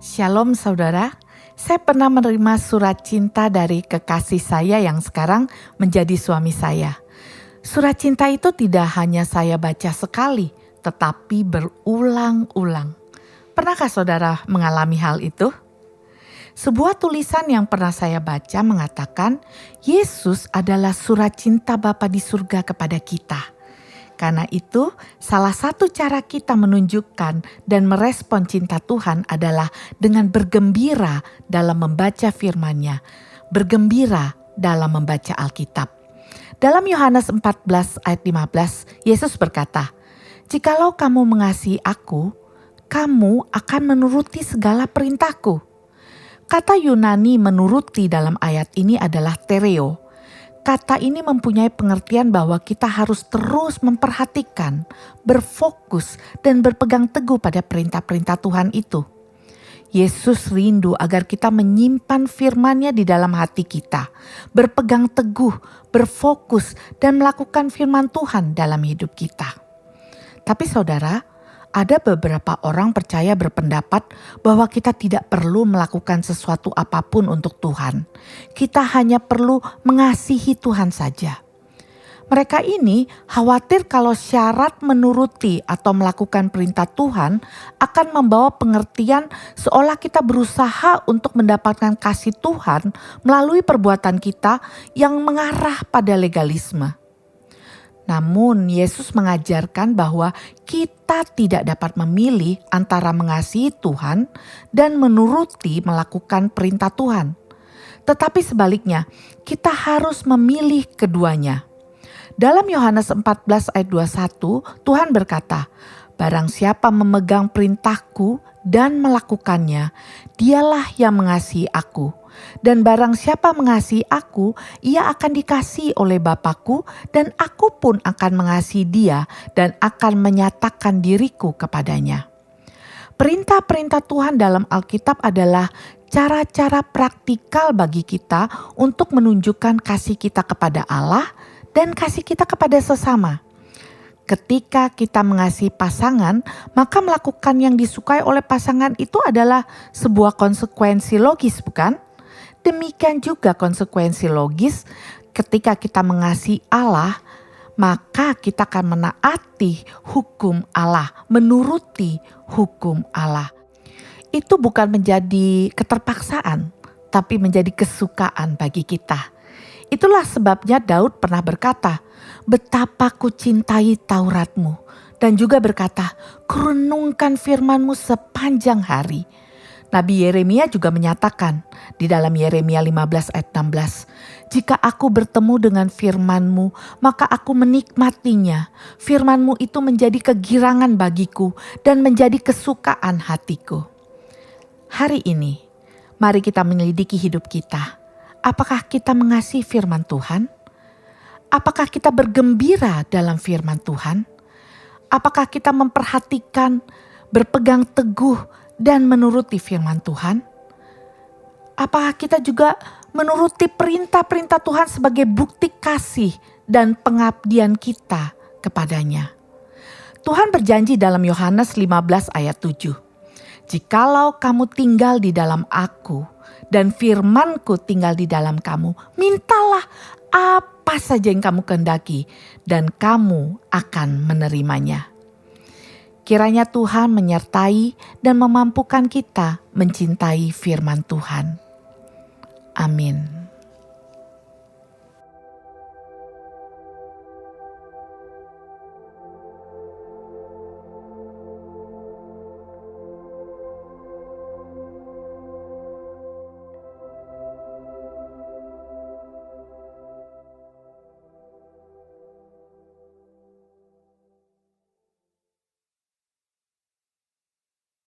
Shalom saudara, saya pernah menerima surat cinta dari kekasih saya yang sekarang menjadi suami saya. Surat cinta itu tidak hanya saya baca sekali, tetapi berulang-ulang. Pernahkah saudara mengalami hal itu? Sebuah tulisan yang pernah saya baca mengatakan, Yesus adalah surat cinta Bapa di surga kepada kita. Karena itu, salah satu cara kita menunjukkan dan merespon cinta Tuhan adalah dengan bergembira dalam membaca firman-Nya, bergembira dalam membaca Alkitab. Dalam Yohanes 14 ayat 15, Yesus berkata, "Jikalau kamu mengasihi aku, kamu akan menuruti segala perintahku." Kata Yunani menuruti dalam ayat ini adalah tereo. Kata ini mempunyai pengertian bahwa kita harus terus memperhatikan, berfokus, dan berpegang teguh pada perintah-perintah Tuhan itu. Yesus rindu agar kita menyimpan firman-Nya di dalam hati kita, berpegang teguh, berfokus, dan melakukan firman Tuhan dalam hidup kita. Tapi saudara, ada beberapa orang percaya berpendapat bahwa kita tidak perlu melakukan sesuatu apapun untuk Tuhan. Kita hanya perlu mengasihi Tuhan saja. Mereka ini khawatir kalau syarat menuruti atau melakukan perintah Tuhan akan membawa pengertian seolah kita berusaha untuk mendapatkan kasih Tuhan melalui perbuatan kita yang mengarah pada legalisme. Namun Yesus mengajarkan bahwa kita tidak dapat memilih antara mengasihi Tuhan dan menuruti melakukan perintah Tuhan. Tetapi sebaliknya, kita harus memilih keduanya. Dalam Yohanes 14 ayat 21, Tuhan berkata, "Barang siapa memegang perintahku dan melakukannya, dialah yang mengasihi aku. Dan barang siapa mengasihi aku, ia akan dikasihi oleh Bapa-Ku, dan aku pun akan mengasihi dia dan akan menyatakan diriku kepadanya." Perintah-perintah Tuhan dalam Alkitab adalah cara-cara praktikal bagi kita untuk menunjukkan kasih kita kepada Allah dan kasih kita kepada sesama. Ketika kita mengasihi pasangan, maka melakukan yang disukai oleh pasangan itu adalah sebuah konsekuensi logis, bukan? Demikian juga konsekuensi logis ketika kita mengasihi Allah, maka kita akan menaati hukum Allah, menuruti hukum Allah. Itu bukan menjadi keterpaksaan, tapi menjadi kesukaan bagi kita. Itulah sebabnya Daud pernah berkata, "Betapa ku cintai Tauratmu," dan juga berkata, "Kurenungkan firman-Mu sepanjang hari." Nabi Yeremia juga menyatakan di dalam Yeremia 15 ayat 16, "Jika aku bertemu dengan firman-Mu, maka aku menikmatinya. Firman-Mu itu menjadi kegirangan bagiku dan menjadi kesukaan hatiku." Hari ini, mari kita menyelidiki hidup kita. Apakah kita mengasihi firman Tuhan? Apakah kita bergembira dalam firman Tuhan? Apakah kita memperhatikan, berpegang teguh, dan menuruti firman Tuhan? Apakah kita juga menuruti perintah-perintah Tuhan sebagai bukti kasih dan pengabdian kita kepadanya? Tuhan berjanji dalam Yohanes 15 ayat 7, "Jikalau kamu tinggal di dalam aku dan firman-Ku tinggal di dalam kamu, mintalah apa saja yang kamu kehendaki dan kamu akan menerimanya." Kiranya Tuhan menyertai dan memampukan kita mencintai firman Tuhan. Amin.